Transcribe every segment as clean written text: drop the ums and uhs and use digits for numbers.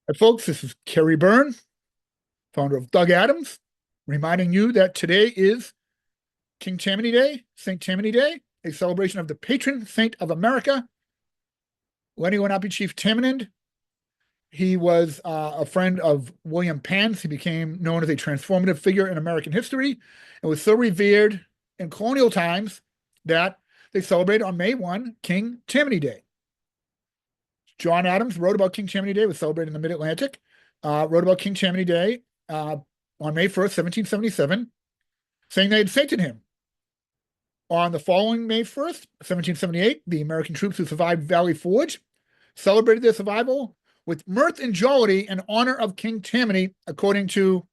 Hi, folks, this is Kerry Byrne, founder of Doug Adams, reminding you that today is King Tammany Day, St. Tammany Day, a celebration of the patron saint of America, Lenny Lenape Chief Tammany. He was a friend of William Penn's. He became known as a transformative figure in American history and was so revered in colonial times that they celebrate on May 1, King Tammany Day. John Adams wrote about King Tammany Day, was celebrated in the Mid-Atlantic, wrote about King Tammany Day on May 1st, 1777, saying they had sainted him. On the following May 1st, 1778, the American troops who survived Valley Forge celebrated their survival with mirth and jollity in honor of King Tammany, according to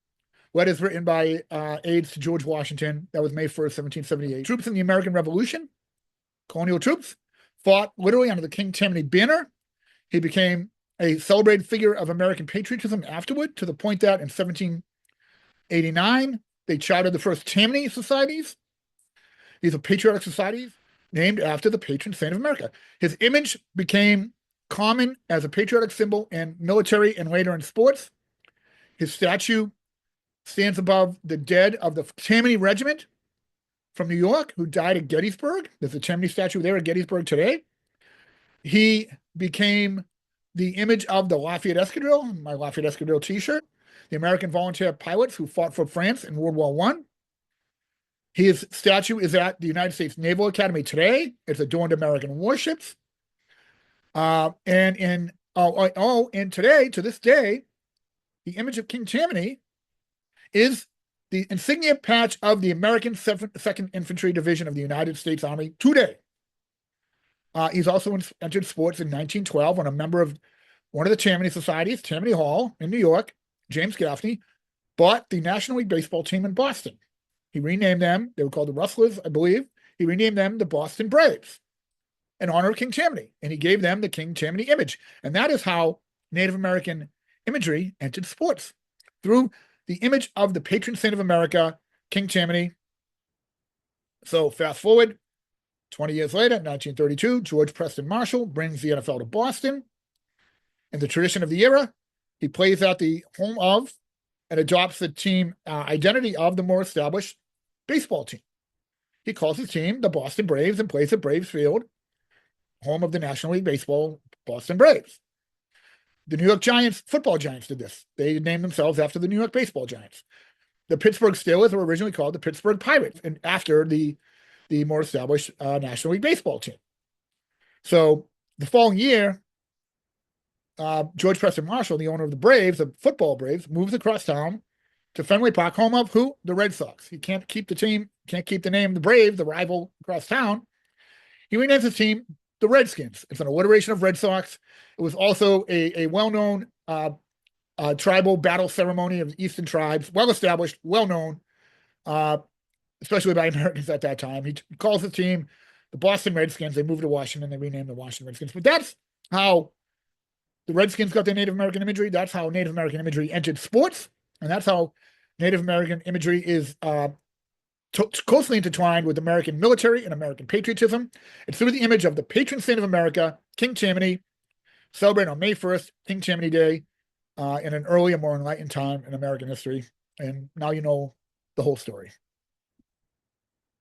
letters written by aides to George Washington. That was May 1st, 1778. Troops in the American Revolution, colonial troops, fought literally under the King Tammany banner. He became a celebrated figure of American patriotism afterward, to the point that in 1789, they chartered the first Tammany societies. These are patriotic societies named after the patron saint of America. His image became common as a patriotic symbol in military and later in sports. His statue stands above the dead of the Tammany Regiment from New York, who died at Gettysburg. There's a Tammany statue there at Gettysburg today. He became the image of the Lafayette Escadrille, my Lafayette Escadrille t-shirt, the American volunteer pilots who fought for France in World War I. His statue is at the United States Naval Academy today. It's adorned American warships. And today, to this day, the image of King Tammany is the insignia patch of the American 2nd Infantry Division of the United States Army today. He's also entered sports in 1912 when a member of one of the Tammany societies, Tammany Hall in New York, James Gaffney, bought the National League baseball team in Boston. He renamed them, they were called the Rustlers, I believe. He renamed them the Boston Braves in honor of King Tammany, and he gave them the King Tammany image. And that is how Native American imagery entered sports, through the image of the patron saint of America, King Tammany. So fast forward 20 years later, 1932, George Preston Marshall brings the NFL to Boston. In the tradition of the era, he plays at the home of and adopts the team identity of the more established baseball team. He calls his team the Boston Braves and plays at Braves Field, home of the National League Baseball Boston Braves. The New York Giants, football Giants, did this. They named themselves after the New York Baseball Giants. The Pittsburgh Steelers were originally called the Pittsburgh Pirates, and after the more established National League Baseball team. So the following year, George Preston Marshall, the owner of the Braves, the football Braves, moves across town to Fenway Park, home of who? The Red Sox. He can't keep the team, can't keep the name the Brave, the rival across town. He renames his team the Redskins. It's an alliteration of Red Sox. It was also a well-known tribal battle ceremony of the Eastern tribes, well-established, well-known, especially by Americans at that time. He calls the team the Boston Redskins. They moved to Washington. They renamed the Washington Redskins. But that's how the Redskins got their Native American imagery. That's how Native American imagery entered sports. And that's how Native American imagery is closely intertwined with American military and American patriotism. It's through the image of the patron saint of America, King Tammany, celebrated on May 1st, King Tammany Day, in an earlier, more enlightened time in American history. And now you know the whole story.